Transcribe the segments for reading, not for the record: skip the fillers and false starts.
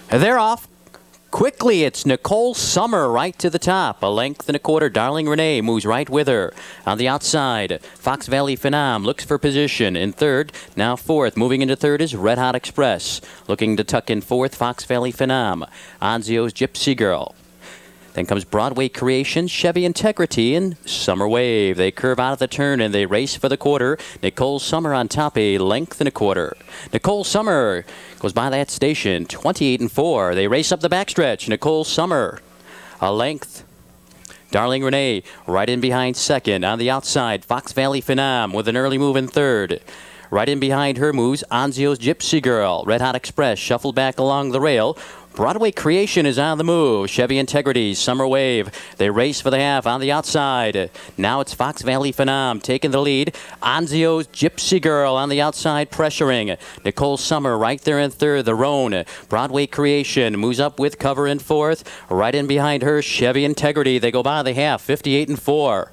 They're off. Quickly, it's Nicole Summer right to the top. A length and a quarter. Darling Renee moves right with her. On the outside, Fox Valley Phenom looks for position in third. Now fourth. Moving into third is Red Hot Express. Looking to tuck in fourth, Fox Valley Phenom. Anzio's Gypsy Girl. Then comes Broadway Creation, Chevy Integrity, and Summer Wave. They curve out of the turn and they race for the quarter. Nicole Summer on top, a length and a quarter. Nicole Summer goes by that station, 28-4. They race up the backstretch. Nicole Summer, a length. Darling Renee right in behind second. On the outside, Fox Valley Phenom with an early move in third. Right in behind her moves Anzio's Gypsy Girl. Red Hot Express shuffled back along the rail. Broadway Creation is on the move. Chevy Integrity, Summer Wave. They race for the half on the outside. Now it's Fox Valley Phenom taking the lead. Anzio's Gypsy Girl on the outside pressuring. Nicole Summer right there in third. The Roan. Broadway Creation moves up with cover in fourth. Right in behind her, Chevy Integrity. They go by the half, 58-4.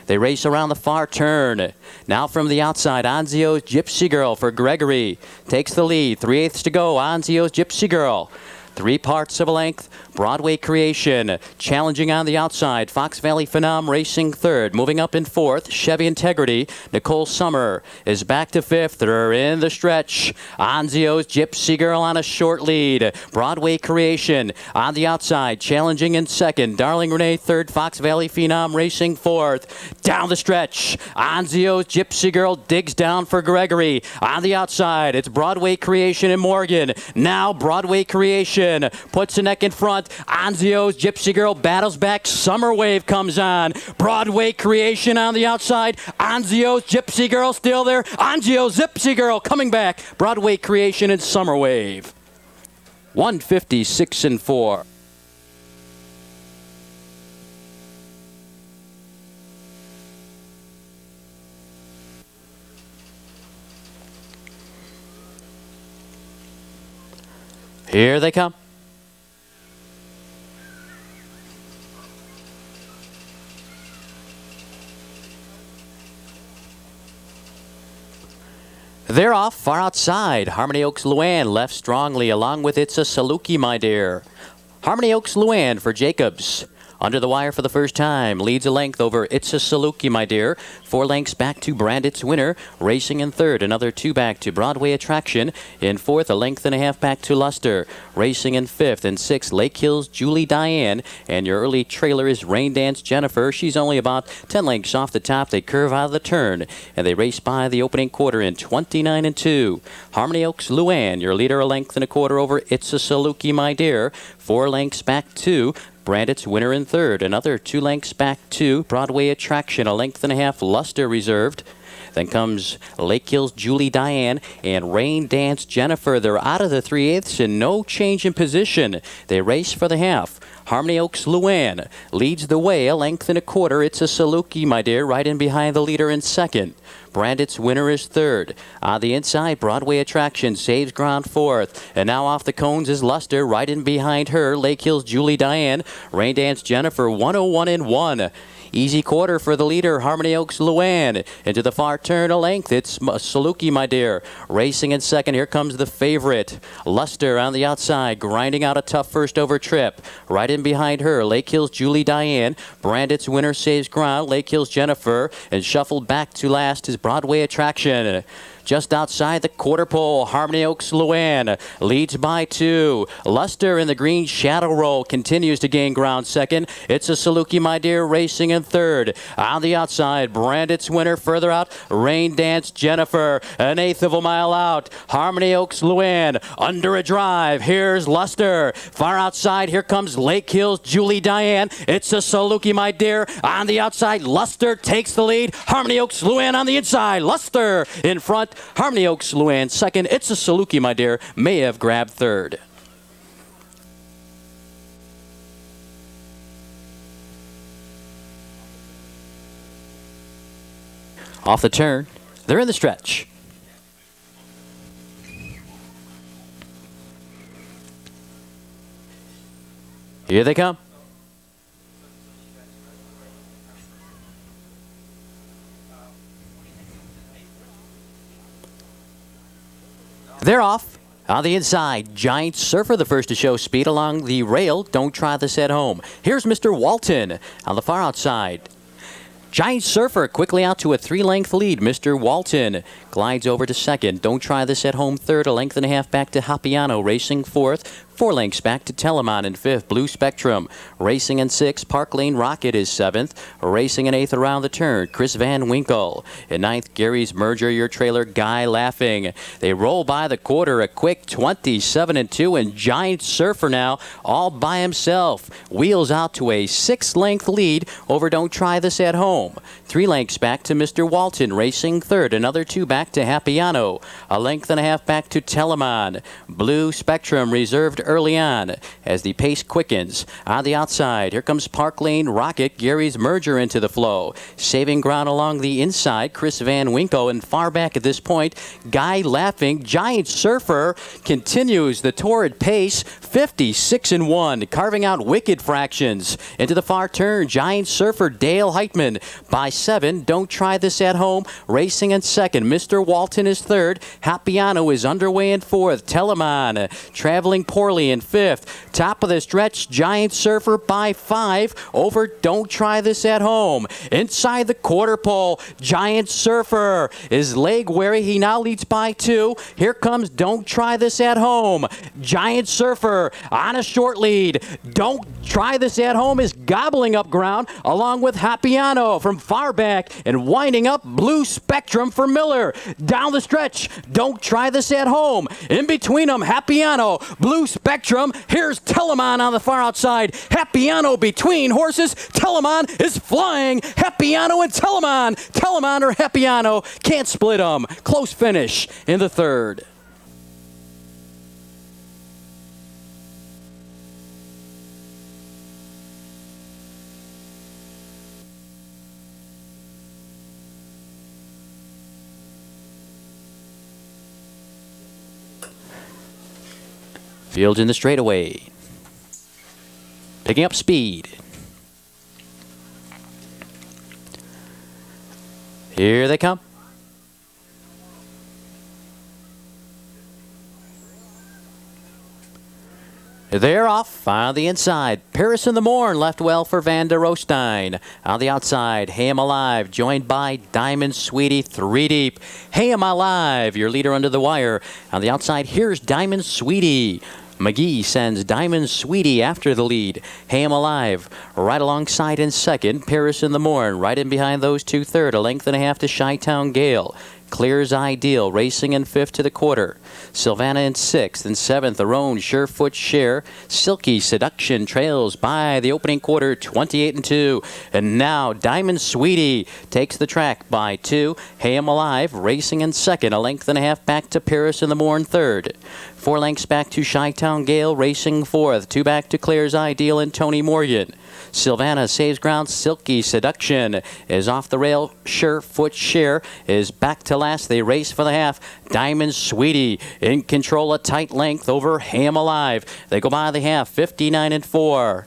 They race around the far turn. Now from the outside, Anzio's Gypsy Girl for Gregory. Takes the lead. 3/8 to go. Anzio's Gypsy Girl. 3 parts of a length. Broadway Creation challenging on the outside. Fox Valley Phenom racing third. Moving up in fourth, Chevy Integrity. Nicole Summer is back to fifth. They're in the stretch. Anzio's Gypsy Girl on a short lead. Broadway Creation on the outside challenging in second. Darling Renee third. Fox Valley Phenom racing fourth. Down the stretch. Anzio's Gypsy Girl digs down for Gregory. On the outside, it's Broadway Creation and Morgan. Now Broadway Creation puts the neck in front. Anzio's Gypsy Girl battles back. Summer Wave comes on. Broadway Creation on the outside. Anzio's Gypsy Girl still there. Anzio's Gypsy Girl coming back. Broadway Creation and Summer Wave. 156-4. Here they come. They're off far outside. Harmony Oaks Luann left strongly along with It's a Saluki, My Dear. Harmony Oaks Luann for Jacobs. Under the wire for the first time. Leads a length over It's a Saluki, My Dear. 4 lengths back to Brandit's Winner. Racing in third. Another 2 back to Broadway Attraction. In fourth, a length and a half back to Luster. Racing in fifth. And sixth, Lake Hills Julie Diane. And your early trailer is Rain Dance Jennifer. She's only about 10 lengths off the top. They curve out of the turn. And they race by the opening quarter in 29-2. Harmony Oaks Luann, your leader, a length and a quarter over It's a Saluki, My Dear. 4 lengths back to Brandit's Winner in third. Another 2 lengths back to Broadway Attraction. A length and a half Luster reserved. Then comes Lake Hills Julie Diane and Rain Dance Jennifer. They're out of the 3/8 and no change in position. They race for the half. Harmony Oaks Luann leads the way, a length and a quarter. It's a Saluki, My Dear, right in behind the leader in second. Brandit's Winner is third. On the inside, Broadway Attraction saves ground fourth. And now off the cones is Luster, right in behind her. Lake Hills Julie Diane, Rain Dance Jennifer, 101-1. Easy quarter for the leader, Harmony Oaks Luann. Into the far turn, a length. It's Saluki, My Dear. Racing in second. Here comes the favorite. Luster on the outside, grinding out a tough first over trip. Right in behind her, Lake Hills Julie Diane. Brandit's Winner saves ground. Lake Hills Jennifer. And shuffled back to last is Broadway Attraction. Just outside the quarter pole, Harmony Oaks Luann leads by 2. Luster in the green shadow roll continues to gain ground second. It's a Saluki, My Dear, racing in third. On the outside, Brandit's Winner further out. Rain Dance Jennifer, 1/8 of a mile out. Harmony Oaks Luann under a drive. Here's Luster. Far outside, here comes Lake Hills Julie Diane. It's a Saluki, My Dear. On the outside, Luster takes the lead. Harmony Oaks Luann on the inside. Luster in front. Harmony Oaks Luann second. It's a Saluki, My Dear, may have grabbed third. Off the turn, they're in the stretch. Here they come. They're off. On the inside, Giant Surfer, the first to show speed along the rail. Don't try this at home. Here's Mr. Walton on the far outside. Giant Surfer quickly out to a 3-length lead. Mr. Walton glides over to second. Don't try this at home third. A length and a half back to Hapiano racing fourth. 4 lengths back to Telemann in fifth. Blue Spectrum racing in sixth. Park Lane Rocket is seventh. Racing in eighth around the turn. Chris Van Winkle. In ninth, Gary's Merger, your trailer, Guy Laughing. They roll by the quarter, a quick 27-2, and Giant Surfer now all by himself. Wheels out to a 6-length lead over Don't Try This at Home. 3 lengths back to Mr. Walton racing third. Another 2 back to Hapiano. A length and a half back to Telemann. Blue Spectrum reserved early on as the pace quickens. On the outside, here comes Park Lane Rocket. Gary's Merger into the flow. Saving ground along the inside, Chris Van Winkle, and far back at this point, Guy Laughing. Giant Surfer continues the torrid pace, 56-1, carving out wicked fractions. Into the far turn, Giant Surfer, Dale Heitman by 7. Don't Try This at Home racing in second. Mr. Walton is third. Hapiano is underway in fourth. Telemann traveling poorly in fifth. Top of the stretch, Giant Surfer by 5 over Don't Try This at Home. Inside the quarter pole, Giant Surfer is leg wary. He now leads by 2. Here comes Don't Try This at Home. Giant Surfer on a short lead. Don't Try This at Home is gobbling up ground along with Hapiano from far back and winding up Blue Spectrum for Miller. Down the stretch, Don't Try This at Home. In between them, Hapiano, Blue Spectrum. Here's Telemann on the far outside. Hapiano between horses. Telemann is flying. Hapiano and Telemann. Telemann or Hapiano can't split them. Close finish in the third. Fields in the straightaway. Picking up speed. Here they come. They're off on the inside. Paris in the Morn left well for Van der Rostein. On the outside, Hey Am Alive, joined by Diamond Sweetie, 3 deep. Hey Am Alive, your leader under the wire. On the outside, here's Diamond Sweetie. McGee sends Diamond Sweetie after the lead. Hey Am Alive right alongside in second. Paris in the Morn right in behind those two third. A length and a half to Chi-Town Gale. Clear's Ideal racing in fifth to the quarter. Sylvana in sixth and seventh. Her own Surefoot Share. Silky Seduction trails by the opening quarter, 28-2. And now Diamond Sweetie takes the track by 2. Hey Am Alive racing in second. A length and a half back to Paris in the Morn third. 4 lengths back to Chi-Town Gale racing fourth. 2 back to Claire's Ideal and Tony Morgan. Sylvana saves ground. Silky Seduction is off the rail. Surefoot Share is back to last. They race for the half. Diamond Sweetie in control, a tight length over Hey Am Alive. They go by the half, 59-4.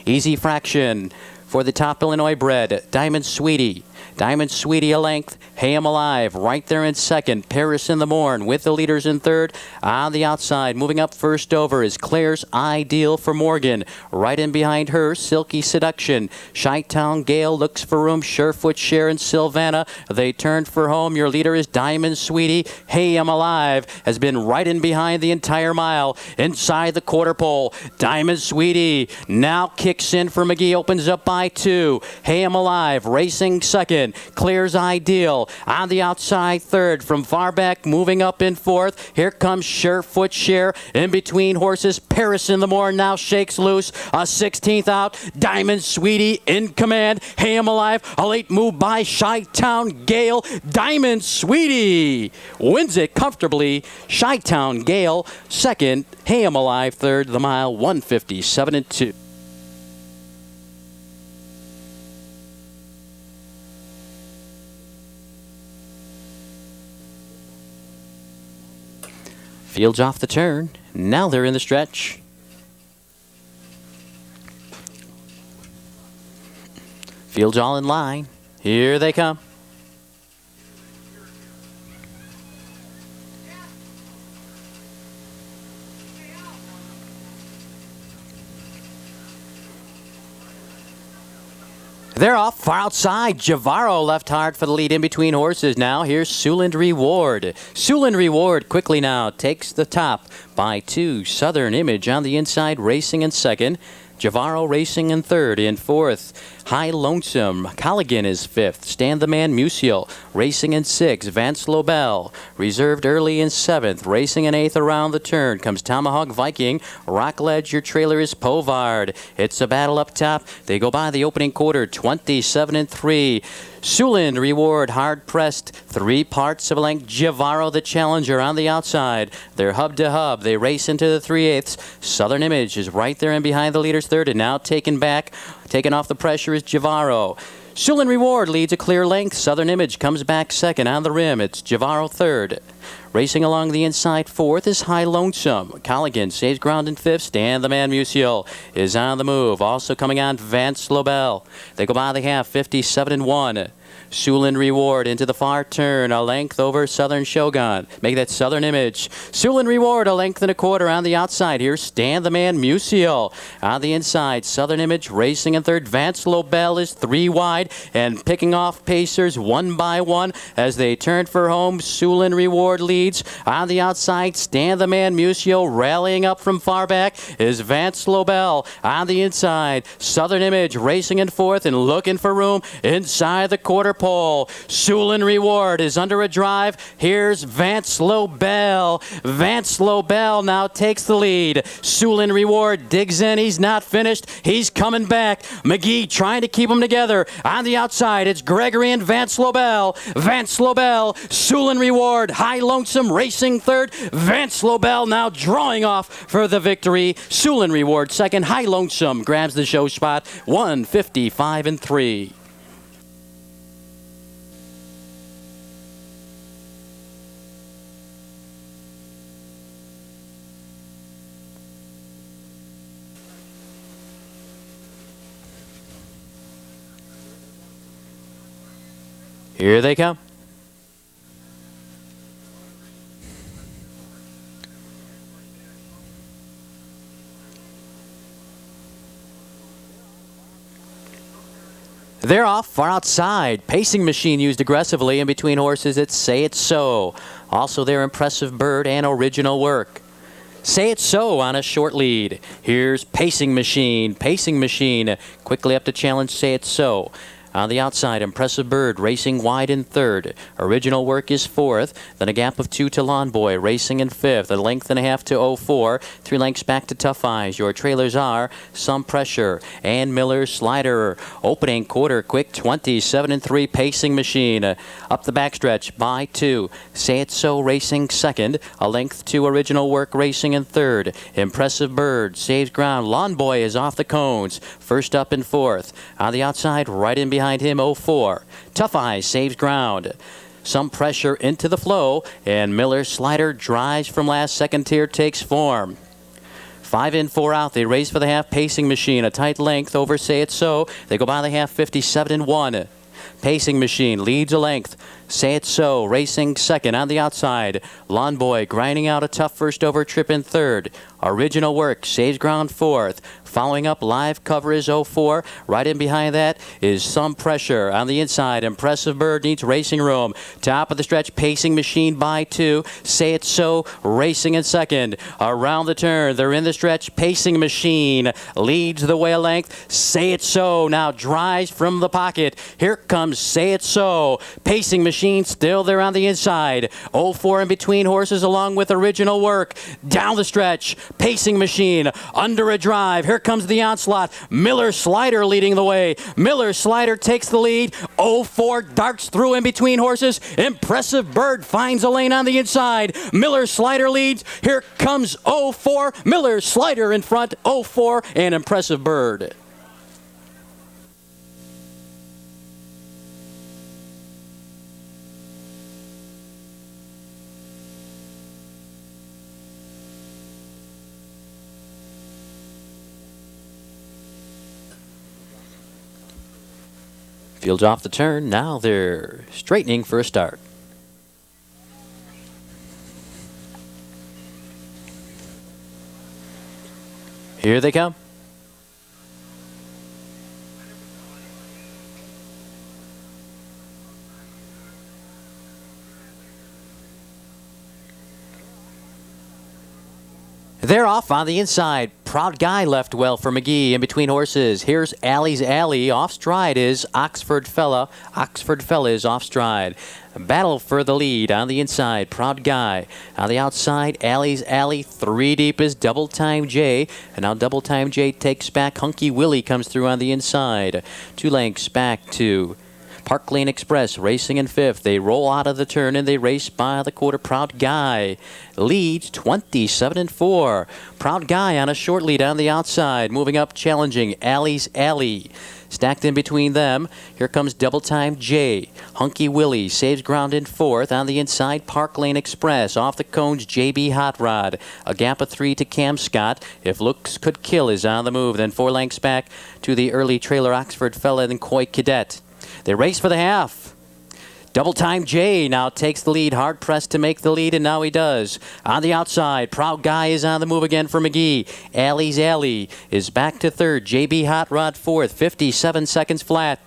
Easy fraction for the top Illinois bred. Diamond Sweetie. Diamond Sweetie a length. Hey Am Alive right there in second. Paris in the Morn with the leaders in third. On the outside, moving up first over is Claire's Ideal for Morgan. Right in behind her, Silky Seduction. Chi-Town Gale looks for room. Surefoot Share and Sylvana. They turned for home. Your leader is Diamond Sweetie. Hey Am Alive has been right in behind the entire mile. Inside the quarter pole, Diamond Sweetie now kicks in for McGee. Opens up by 2. Hey Am Alive racing second. Claire's Ideal on the outside third. From far back, moving up in fourth. Here comes Surefoot Share. In between horses, Paris in the Morn now shakes loose. A 16th out. Diamond Sweetie in command. Hey Am Alive, a late move by Chi-Town Gale. Diamond Sweetie wins it comfortably. Chi-Town Gale second. Hey Am Alive third. The mile, 157-2. Fields off the turn. Now they're in the stretch. Fields all in line. Here they come. They're off far outside. Javaro left hard for the lead in between horses. Now here's Suland Reward. Suland Reward quickly now takes the top by 2. Southern Image on the inside racing in second. Javaro racing in third. In fourth, High Lonesome. Colligan is fifth. Stand the Man Musial racing in sixth. Vance Lobel reserved early in seventh. Racing in eighth around the turn comes Tomahawk Viking. Rockledge, your trailer is Povard. It's a battle up top. They go by the opening quarter 27-3. Suland Reward hard pressed. 3 parts of a length. Javaro the challenger on the outside. They're hub to hub. They race into the 3/8. Southern Image is right there and behind the leader's third, and now taken off the pressure is Javaro. Suland Reward leads a clear length. Southern Image comes back second on the rim. It's Javaro third. Racing along the inside fourth is High Lonesome. Colligan saves ground in fifth. Stand the Man Musial is on the move. Also coming on Vance Lobel. They go by the half 57-1. Suland Reward into the far turn, a length over Southern Shogun. Make that Southern Image. Suland Reward a length and a quarter on the outside. Here's Stand the Man Musial on the inside. Southern Image racing in third. Vance Lobel is 3 wide and picking off pacers one by one as they turn for home. Suland Reward leads on the outside. Stand the Man Musial rallying up from far back is Vance Lobel on the inside. Southern Image racing in fourth and looking for room inside the quarter pole. Suland Reward is under a drive. Here's Vance Lobel. Vance Lobel now takes the lead. Suland Reward digs in. He's not finished. He's coming back. McGee trying to keep them together. On the outside, it's Gregory and Vance Lobel. Vance Lobel, Suland Reward, High Lonesome racing third. Vance Lobel now drawing off for the victory. Suland Reward second. High Lonesome grabs the show spot. 155-3. Here they come. They're off far outside. Pacing Machine used aggressively in between horses. It's Say It So. Also their Impressive Bird and Original Work. Say It So on a short lead. Here's Pacing Machine. Pacing Machine quickly up to challenge Say It So. On the outside, Impressive Bird racing wide in third. Original Work is fourth. Then a gap of 2 to Lawn Boy racing in fifth. A length and a half to 04. 3 lengths back to Tough Eyes. Your trailers are Some Pressure and Miller Slider. Opening quarter quick 27-3. Pacing Machine up the backstretch by 2. Say It So racing second. A length to Original Work racing in third. Impressive Bird saves ground. Lawn Boy is off the cones. First up in fourth. On the outside, right in behind him, 04. Tough Eyes saves ground. Some Pressure into the flow, and Miller Slider drives from last. Second tier takes form. 5 in, 4 out. They race for the half. Pacing Machine, a tight length over Say It So. They go by the half 57-1. Pacing Machine leads a length. Say It So racing second on the outside. Lawn Boy grinding out a tough first over trip in third. Original Work saves ground fourth. Following up, Live Cover is 04. Right in behind that is Some Pressure. On the inside, Impressive Bird needs racing room. Top of the stretch, Pacing Machine by 2. Say It So racing in second. Around the turn, they're in the stretch. Pacing Machine leads the way a length. Say It So now drives from the pocket. Here comes Say It So. Pacing Machine still there on the inside. 04 in between horses along with Original Work. Down the stretch, Pacing Machine under a drive. Here comes the onslaught. Miller Slider leading the way. Miller Slider takes the lead. 04 darts through in between horses. Impressive Bird finds a lane on the inside. Miller Slider leads. Here comes 04. Miller Slider in front. 04 and Impressive Bird. Fields off the turn. Now they're straightening for a start. Here they come. They're off on the inside. Proud Guy left well for McGee in between horses. Here's Alley's Alley. Off stride is Oxford Fella. Oxford Fella is off stride. Battle for the lead on the inside. Proud Guy. On the outside, Alley's Alley. 3 deep is Double Time J. And now Double Time J takes back. Hunky Willie comes through on the inside. 2 lengths back to Park Lane Express racing in 5th. They roll out of the turn and they race by the quarter. Proud Guy leads 27-4. Proud Guy on a short lead on the outside. Moving up, challenging Alley's Alley. Stacked in between them, here comes Double Time J. Hunky Willie saves ground in 4th. On the inside, Park Lane Express. Off the cones, JB Hot Rod. A gap of 3 to Cam Scott. If Looks Could Kill is on the move. Then 4 lengths back to the early trailer Oxford Fella and Coy Cadet. They race for the half. Double Time J now takes the lead, hard pressed to make the lead, and now he does. On the outside, Proud Guy is on the move again for McGee. Alley's Alley is back to 3rd. JB Hot Rod 4th, 57 seconds flat.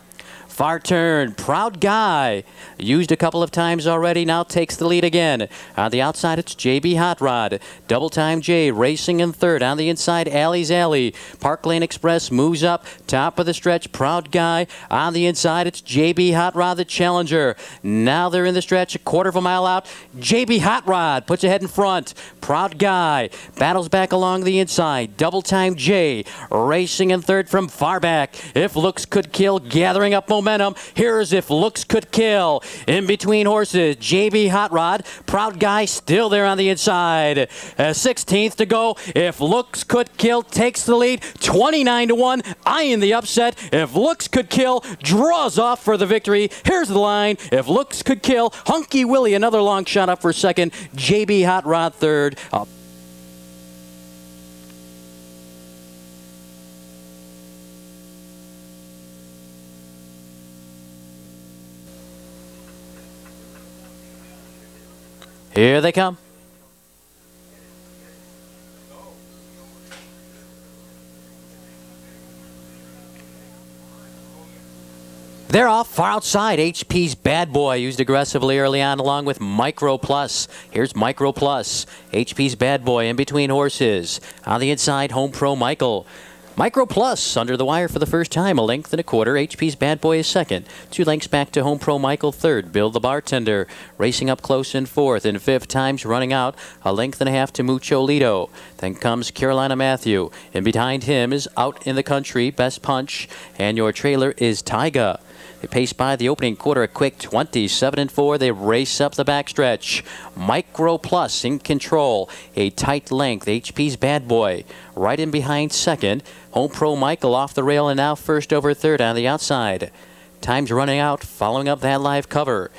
Far turn, Proud Guy, used a couple of times already, now takes the lead again. On the outside, it's JB Hot Rod. Double Time J racing in 3rd. On the inside, Alley's Alley. Park Lane Express moves up, top of the stretch, Proud Guy. On the inside, it's JB Hot Rod, the challenger. Now they're in the stretch, a quarter of a mile out. JB Hot Rod puts ahead in front. Proud Guy battles back along the inside. Double Time J racing in 3rd from far back. If Looks Could Kill, gathering up momentum. Here's If Looks Could Kill. In between horses, JB Hot Rod. Proud Guy still there on the inside. 16th to go. If Looks Could Kill takes the lead. 29-1. Eyeing the upset. If Looks Could Kill draws off for the victory. Here's the line. If Looks Could Kill. Hunky Willie another long shot up for 2nd. JB Hot Rod 3rd. Here they come. They're off far outside. HP's Bad Boy used aggressively early on along with Micro Plus. Here's Micro Plus. HP's Bad Boy in between horses. On the inside, Home Pro Michael. Micro Plus under the wire for the first time, a length and a quarter. HP's Bad Boy is 2nd. 2 lengths back to Home Pro Michael 3rd. Bill the Bartender racing up close in 4th. In 5th, Times running out, a length and a half to Mucho Lido. Then comes Carolina Matthew. And behind him is Out in the Country, Best Punch. And your trailer is Tyga. They pace by the opening quarter a quick 27-4. They race up the backstretch. Micro Plus in control. A tight length. HP's Bad Boy right in behind 2nd. Home Pro Michael off the rail and now first over 3rd on the outside. Time's running out, following up that live cover.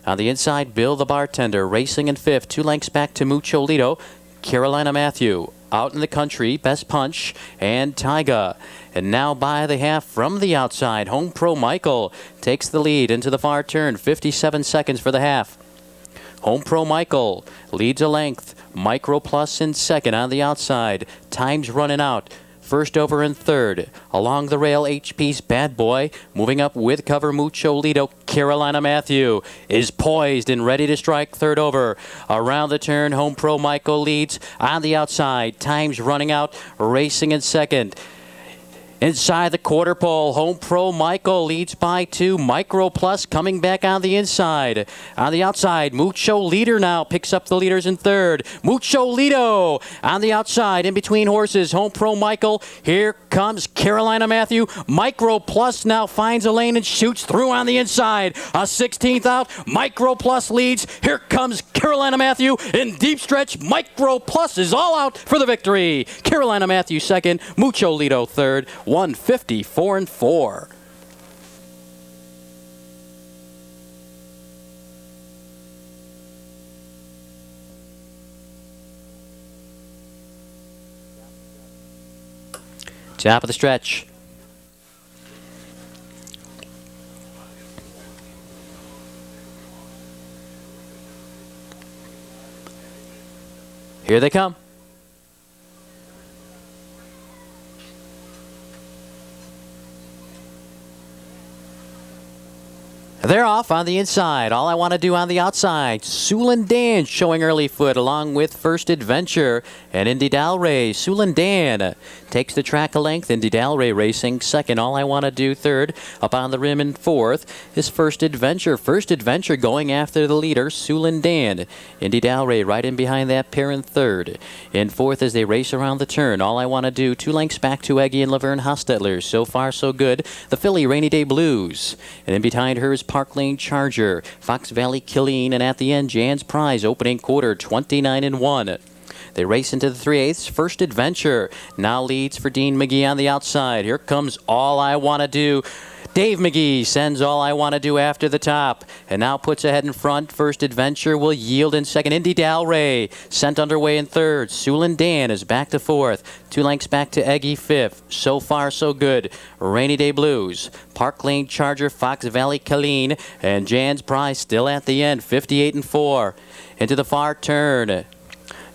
On the inside, Bill the Bartender racing in 5th. 2 lengths back to Mucho Lido. Carolina Matthew. Out in the Country, Best Punch, and Tyga. And now by the half from the outside, Home Pro Michael takes the lead into the far turn. 57 seconds for the half. Home Pro Michael leads a length. Micro Plus in 2nd on the outside. Time's running out. First over in 3rd. Along the rail, HP's Bad Boy. Moving up with cover, Mucho Lido. Carolina Matthew is poised and ready to strike 3rd over. Around the turn, Home Pro Michael leads. On the outside, Time's running out. Racing in 2nd. Inside the quarter pole, Home Pro Michael leads by 2. Micro Plus coming back on the inside. On the outside, Mucho Leader now picks up the leaders in 3rd. Mucho Lido on the outside, in between horses. Home Pro Michael. Here comes Carolina Matthew. Micro Plus now finds a lane and shoots through on the inside. A 16th out. Micro Plus leads. Here comes Carolina Matthew in deep stretch. Micro Plus is all out for the victory. Carolina Matthew 2nd. Mucho Lido 3rd. 154-4. Top of the stretch. Here they come. They're off on the inside. All I Want to Do on the outside. Sulin Dan showing early foot along with First Adventure and Indy Dalray. Sulin Dan takes the track a length. Indy Dalray racing second. All I Want to Do third. Up on the rim in fourth is First Adventure. First Adventure going after the leader, Sulin Dan. Indy Dalray right in behind that pair in third. In fourth as they race around the turn. All I Want to Do 2 lengths back to Eggy and Laverne Hostetler. So far so good. The filly Rainy Day Blues. And in behind her is Park Lane Charger, Fox Valley Killeen, and at the end, Jan's Prize, opening quarter, 29-1. They race into the 3/8. First Adventure now leads for Dean McGee on the outside. Here comes All I Want to Do. Dave McGee sends All I Want to Do after the top and now puts ahead in front. First Adventure will yield in second. Indy Dalray sent underway in third. Sulin Dan is back to fourth. 2 lengths back to Eggy fifth. So far so good. Rainy Day Blues, Park Lane Charger, Fox Valley Killeen, and Jan's Prize still at the end. 58-4. Into the far turn.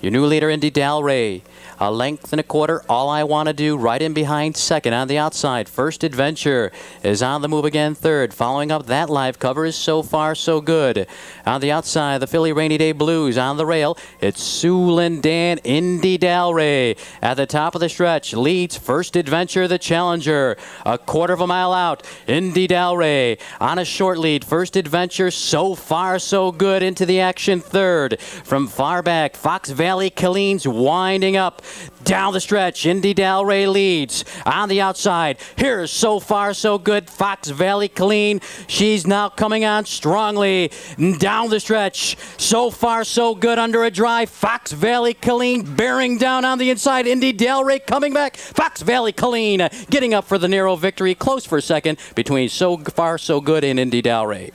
Your new leader, Indy Dalray. A length and a quarter. All I Want to Do right in behind second on the outside. First Adventure is on the move again third. Following up that live cover is So Far So Good. On the outside, the filly Rainy Day Blues on the rail. It's Sulin Dan. Indy Dalray at the top of the stretch leads First Adventure, the challenger. A quarter of a mile out. Indy Dalray on a short lead. First Adventure, So Far So Good into the action third. From far back, Fox Valley Killeen's winding up. Down the stretch, Indy Dalray leads. On the outside, here's So Far So Good, Fox Valley Killeen. She's now coming on strongly. Down the stretch, So Far So Good under a drive. Fox Valley Killeen bearing down on the inside. Indy Dalray coming back. Fox Valley Killeen getting up for the narrow victory. Close for second between So Far So Good and Indy Dalray.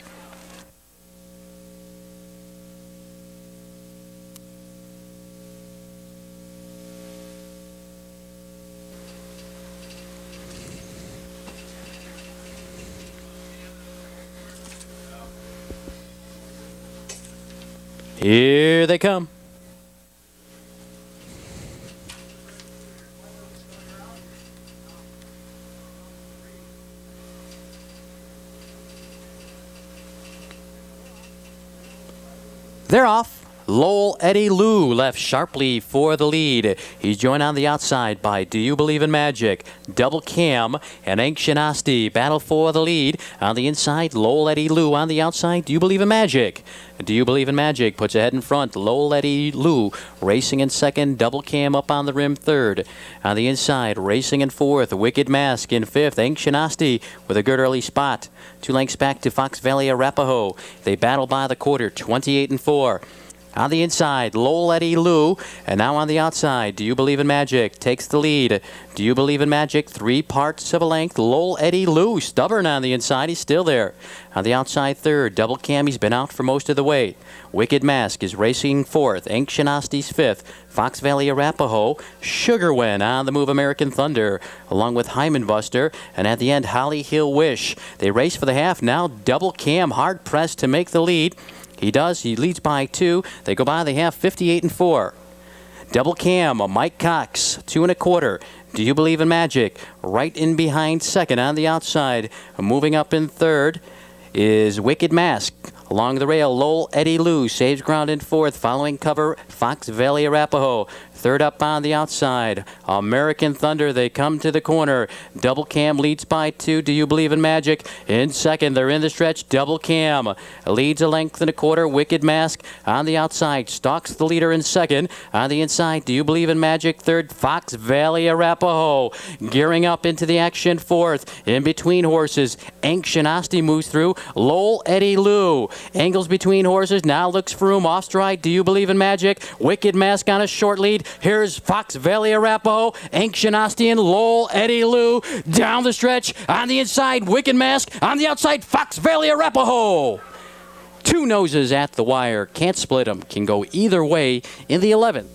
Here they come. They're off. Lowell Eddie Lou left sharply for the lead. He's joined on the outside by Do You Believe in Magic, Double Cam, and Ancient Asti battle for the lead. On the inside, Lowell Eddie Lou. On the outside, Do You Believe in Magic? Do You Believe in Magic puts ahead in front. Lowell Eddie Lou racing in second. Double Cam up on the rim third. On the inside, racing in fourth. Wicked Mask in fifth. Ancient Asti with a good early spot. 2 lengths back to Fox Valley Arapahoe. They battle by the quarter, 28-4. On the inside, Lowell Eddie Lou. And now on the outside, Do You Believe in Magic takes the lead. Do You Believe in Magic, 3 parts of a length. Lowell Eddie Lou, stubborn on the inside. He's still there. On the outside third, Double Cam, he's been out for most of the way. Wicked Mask is racing fourth. Ancient Asti's fifth. Fox Valley Arapahoe. Sugar Wen on the move, American Thunder, along with Hyman Buster. And at the end, Holly Hill Wish. They race for the half. Now Double Cam hard pressed to make the lead. He does. He leads by 2. They go by the half, 58-4. Double Cam, Mike Cox, 2 1/4. Do You Believe in Magic? Right in behind second on the outside. Moving up in third is Wicked Mask. Along the rail, Lowell Eddie Lou saves ground in fourth. Following cover, Fox Valley Arapahoe. Third up on the outside, American Thunder. They come to the corner. Double Cam leads by 2. Do You Believe in Magic? In second, they're in the stretch. Double Cam leads a length and a quarter. Wicked Mask on the outside stalks the leader in second. On the inside, Do You Believe in Magic? Third, Fox Valley Arapahoe gearing up into the action fourth. In between horses, Ancient Asti moves through. Lowell Eddie Lou angles between horses. Now looks for room. Off stride, Do You Believe in Magic? Wicked Mask on a short lead. Here's Fox Valley Arapahoe, Ancient Asti, and Lowell Eddie Lou down the stretch. On the inside, Wicked Mask. On the outside, Fox Valley Arapahoe. 2 noses at the wire. Can't split them. Can go either way in the 11th.